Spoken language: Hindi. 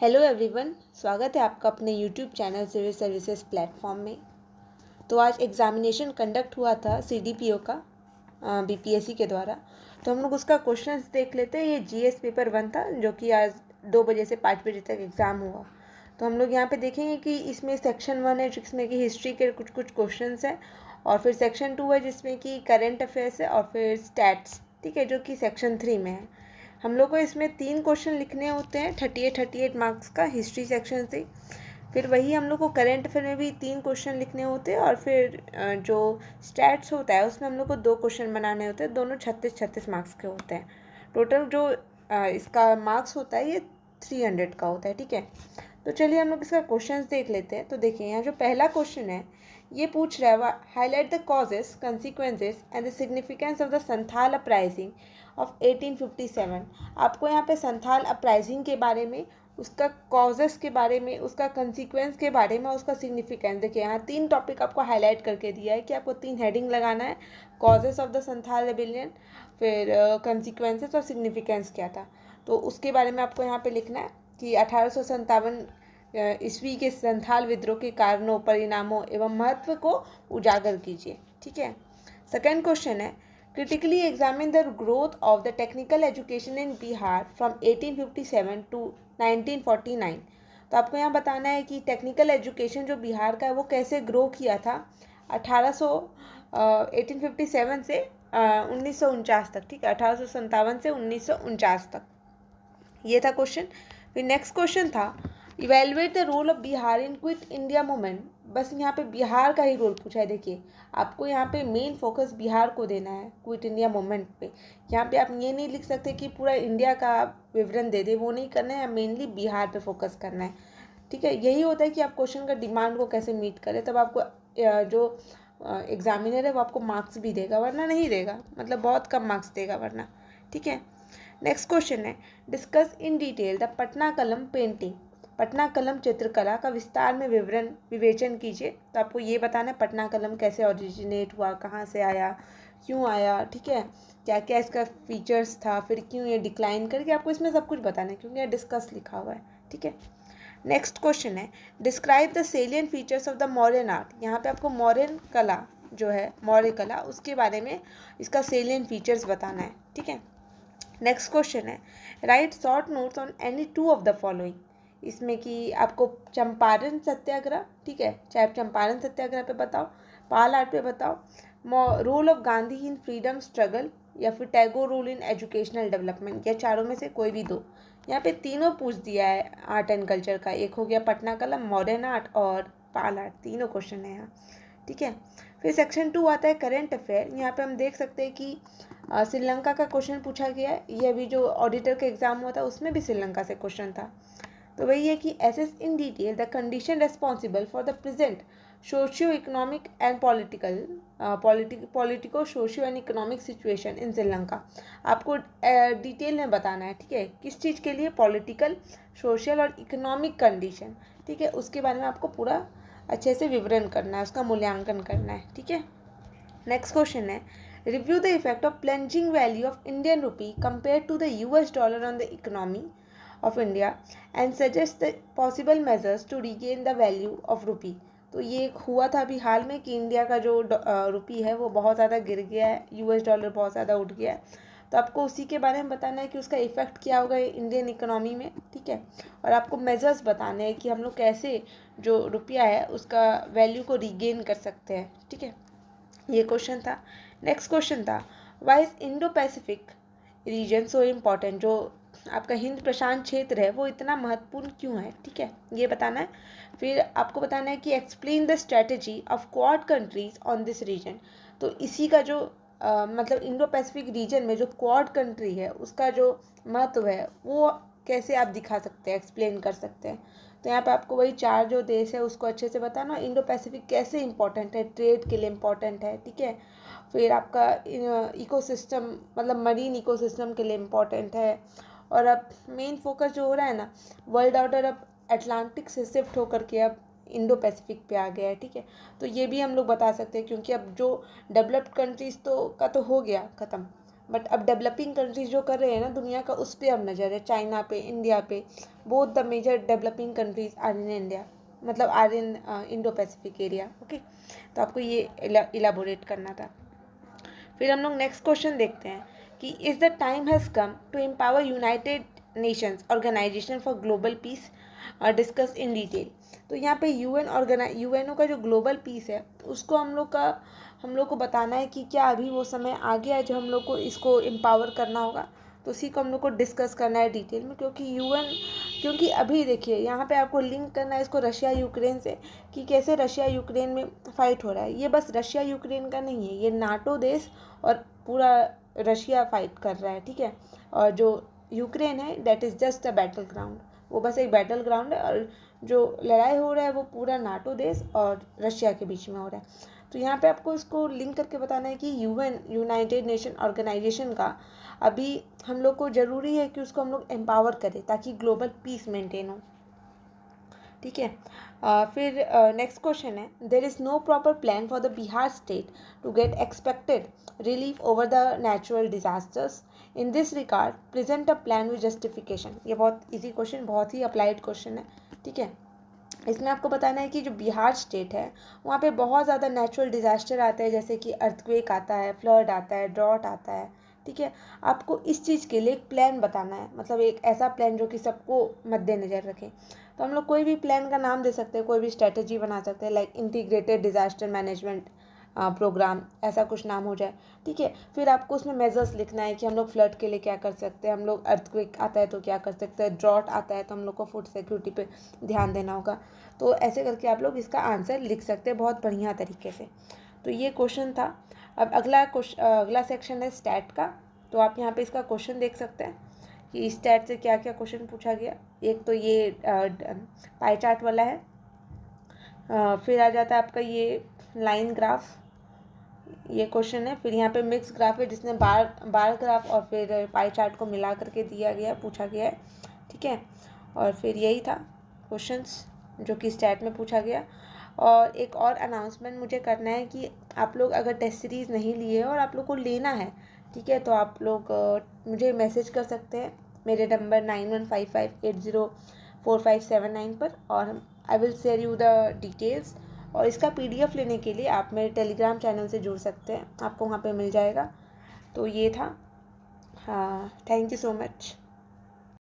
हेलो एवरीवन, स्वागत है आपका अपने YouTube channel civil services platform में। तो आज एग्ज़ामिनेशन कंडक्ट हुआ था सीडीपीओ का बीपीएससी के द्वारा। तो हम लोग उसका क्वेश्चंस देख लेते हैं। ये जीएस पेपर 1 था जो कि आज 2 बजे से 5 बजे तक एग्ज़ाम हुआ। तो हम लोग यहाँ पे देखेंगे कि इसमें सेक्शन 1 है जिसमें कि हिस्ट्री के कुछ क्वेश्चंस हैं, और फिर सेक्शन 2 है जिसमें कि करंट अफेयर्स है, और फिर स्टैट्स, ठीक है, जो कि सेक्शन 3 में है। हम लोग को इसमें 3 क्वेश्चन लिखने होते हैं 38 मार्क्स का हिस्ट्री सेक्शन से। फिर वही हम लोग को करंट अफेयर में भी 3 क्वेश्चन लिखने होते हैं, और फिर जो स्टैट्स होता है उसमें हम लोग को 2 क्वेश्चन बनाने होते हैं, दोनों 36 मार्क्स के होते हैं। टोटल जो इसका मार्क्स होता है ये 300 का होता है, ठीक है। तो चलिए हम लोग इसका क्वेश्चंस देख लेते हैं। तो देखिए यहाँ जो पहला क्वेश्चन है ये पूछ रहा है, highlight the causes, consequences and the significance of the Santhal uprising of 1857। आपको यहाँ पे संथाल अपराइजिंग के बारे में, उसका कॉजेस के बारे में, उसका कंसिक्वेंस के बारे में, उसका सिग्निफिकेंस, देखिए यहाँ 3 टॉपिक आपको हाईलाइट करके दिया है कि आपको 3 हेडिंग लगाना है। Causes of the Santhal rebellion, फिर कंसिक्वेंसेस और सिग्निफिकेंस क्या था, तो उसके बारे में आपको यहाँ पे लिखना है कि 1857 ईस्वी के संथाल विद्रोह के कारणों, परिणामों एवं महत्व को उजागर कीजिए, ठीक है। सेकेंड क्वेश्चन है, critically examine the growth of the technical education in Bihar from 1857 to 1949। तो आपको यहाँ बताना है कि टेक्निकल एजुकेशन जो बिहार का है वो कैसे ग्रो किया था 1857 से 1949 तक, ठीक है, 1857 से 1949 तक, ये था क्वेश्चन। फिर नेक्स्ट क्वेश्चन था, evaluate the role of Bihar in quit India movement. बस यहाँ पे बिहार का ही रोल पूछा है। देखिए आपको यहाँ पे मेन फोकस बिहार को देना है क्विट इंडिया मूवमेंट पे। यहाँ पे आप ये नहीं लिख सकते कि पूरा इंडिया का विवरण दे दे, वो नहीं करना है, मेनली बिहार पे फोकस करना है, ठीक है। यही होता है कि आप क्वेश्चन का डिमांड को कैसे मीट करें, तब आपको जो एग्जामिनर है वो आपको मार्क्स भी देगा, वरना नहीं देगा, मतलब बहुत कम मार्क्स देगा वरना, ठीक है। नेक्स्ट क्वेश्चन है, discuss in detail the Patna कलम पेंटिंग। पटना कलम चित्रकला का विस्तार में विवेचन कीजिए। तो आपको ये बताना है पटना कलम कैसे ओरिजिनेट हुआ, कहाँ से आया, क्यों आया, ठीक है, क्या क्या इसका फीचर्स था, फिर क्यों ये डिक्लाइन करके आपको इसमें सब कुछ बताना है, क्योंकि ये डिस्कस लिखा हुआ है, ठीक है। नेक्स्ट क्वेश्चन है, describe the salient features of the modern art. यहाँ पे आपको मॉडर्न कला जो है, मौर्य कला, उसके बारे में इसका सेलियंट फीचर्स बताना है, ठीक है। नेक्स्ट क्वेश्चन है, right short notes on any 2 of the following. इसमें कि आपको चंपारण सत्याग्रह, ठीक है, चाहे आप चंपारण सत्याग्रह पे बताओ, पाल आर्ट पे बताओ, role of Gandhi in freedom struggle, या फिर Tagore role in educational development, या चारों में से कोई भी 2। यहाँ पे तीनों पूछ दिया है आर्ट एंड कल्चर का, एक हो गया पटना कलम, मॉडर्न आर्ट और पाल आर्ट, तीनों क्वेश्चन है यहाँ, ठीक है। फिर सेक्शन 2 आता है करंट अफेयर। यहाँ पे हम देख सकते हैं कि श्रीलंका का क्वेश्चन पूछा गया है। ये अभी जो ऑडिटर का एग्जाम हुआ था उसमें भी श्रीलंका से क्वेश्चन था। तो वही है कि assess in detail the condition responsible for the present socio economic and politico socio and economic situation in Sri Lanka. आपको डिटेल में बताना है, ठीक है, किस चीज़ के लिए, पॉलिटिकल, सोशल और इकोनॉमिक कंडीशन, ठीक है, उसके बारे में आपको पूरा अच्छे से विवरण करना है, उसका मूल्यांकन करना है, ठीक है। नेक्स्ट क्वेश्चन है, review the effect of plunging value of Indian rupee compare to the US dollar on the economy of India and suggest the possible measures to regain the value of rupee. तो ये हुआ था अभी हाल में कि इंडिया का जो रुपी है वो बहुत ज़्यादा गिर गया है, यूएस डॉलर बहुत ज़्यादा उठ गया है। तो आपको उसी के बारे में बताना है कि उसका इफेक्ट क्या होगा इंडियन इकोनॉमी में, ठीक है, और आपको मेजर्स बताने हैं कि हम लोग कैसे जो रुपया है उसका वैल्यू को रिगेन कर सकते हैं, ठीक है। ये क्वेश्चन था। नेक्स्ट क्वेश्चन था, why is Indo Pacific region so important. जो आपका हिंद प्रशांत क्षेत्र है वो इतना महत्वपूर्ण क्यों है, ठीक है, ये बताना है। फिर आपको बताना है कि explain the strategy of Quad countries on this region. तो इसी का जो मतलब इंडो पैसिफिक रीजन में जो क्वाड कंट्री है उसका जो महत्व है वो कैसे आप दिखा सकते हैं, एक्सप्लेन कर सकते हैं। तो यहाँ पे आपको वही 4 जो देश है उसको अच्छे से बताना, इंडो पैसिफिक कैसे इंपॉर्टेंट है, ट्रेड के लिए इम्पॉर्टेंट है, ठीक है। फिर आपका इकोसिस्टम, मतलब मरीन इकोसिस्टम के लिए इम्पॉर्टेंट है। और अब मेन फोकस जो हो रहा है ना, वर्ल्ड ऑर्डर अब अटलांटिक से शिफ्ट होकर के अब इंडो पैसिफिक पे आ गया है, ठीक है। तो ये भी हम लोग बता सकते हैं, क्योंकि अब जो डेवलप्ड कंट्रीज़ तो का तो हो गया ख़त्म, बट अब डेवलपिंग कंट्रीज जो कर रहे हैं ना दुनिया का, उस पर अब नज़र है, चाइना पे, इंडिया पे। Both the major developing countries are in India, मतलब are in Indo Pacific area. Okay, तो आपको ये इलाबोरेट करना था। फिर हम लोग नेक्स्ट क्वेश्चन देखते हैं कि is the time has come to empower United Nations Organisation for global peace discuss in detail. तो यहाँ पे यूएनओ का जो ग्लोबल पीस है उसको हम लोग को बताना है कि क्या अभी वो समय आ गया है जो हम लोग को इसको एम्पावर करना होगा। तो उसी को हम लोग को डिस्कस करना है डिटेल में, क्योंकि अभी देखिए यहाँ पे आपको लिंक करना है इसको रशिया यूक्रेन से, कि कैसे रशिया यूक्रेन में फाइट हो रहा है। ये बस रशिया यूक्रेन का नहीं है, ये नाटो देश और पूरा रशिया फाइट कर रहा है, ठीक है। और जो यूक्रेन है that is just a battle ground, वो बस एक बैटल ग्राउंड है। और जो लड़ाई हो रहा है वो पूरा नाटो देश और रशिया के बीच में हो रहा है। तो यहाँ पे आपको इसको लिंक करके बताना है कि यूनाइटेड नेशन ऑर्गेनाइजेशन का अभी हम लोग को ज़रूरी है कि उसको हम लोग एम्पावर करें ताकि ग्लोबल पीस मेंटेन हो, ठीक है। फिर नेक्स्ट क्वेश्चन है, there is no proper plan for the Bihar state to get expected relief over the natural disasters. In this regard present a plan with justification. ये बहुत इजी क्वेश्चन, बहुत ही अप्लाइड क्वेश्चन है, ठीक है। इसमें आपको बताना है कि जो बिहार स्टेट है वहाँ पे बहुत ज़्यादा नेचुरल डिज़ास्टर आते हैं, जैसे कि अर्थक्वेक आता है, फ्लड आता है, ड्रॉट आता है, ठीक है। आपको इस चीज़ के लिए एक प्लान बताना है, मतलब एक ऐसा प्लान जो कि सबको मद्देनज़र रखे। तो हम लोग कोई भी प्लान का नाम दे सकते हैं, कोई भी स्ट्रेटजी बना सकते हैं, like integrated disaster management programme, ऐसा कुछ नाम हो जाए, ठीक है। फिर आपको उसमें मेजर्स लिखना है कि हम लोग फ्लड के लिए क्या कर सकते हैं, हम लोग अर्थक्वेक आता है तो क्या कर सकते हैं, ड्रॉट आता है तो हम लोग को फूड सिक्योरिटी पे ध्यान देना होगा। तो ऐसे करके आप लोग इसका आंसर लिख सकते हैं बहुत बढ़िया तरीके से। तो ये क्वेश्चन था। अब अगला सेक्शन है स्टैट का। तो आप यहाँ पे इसका क्वेश्चन देख सकते हैं कि स्टैट से क्या क्या क्वेश्चन पूछा गया। एक तो ये पाई चार्ट वाला है, फिर आ जाता है आपका ये लाइन ग्राफ, ये क्वेश्चन है। फिर यहाँ पे मिक्स ग्राफ है जिसमें बार ग्राफ और फिर पाई चार्ट को मिला करके दिया गया, पूछा गया है, ठीक है। और फिर यही था क्वेश्चंस जो कि स्टैट में पूछा गया। और एक और अनाउंसमेंट मुझे करना है कि आप लोग अगर टेस्ट सीरीज़ नहीं लिए और आप लोग को लेना है, ठीक है, तो आप लोग मुझे मैसेज कर सकते हैं मेरे नंबर 9155804579 पर, और I will share you the details. और इसका PDF लेने के लिए आप मेरे टेलीग्राम चैनल से जुड़ सकते हैं, आपको वहाँ पे मिल जाएगा। तो ये था। हाँ, थैंक यू सो मच।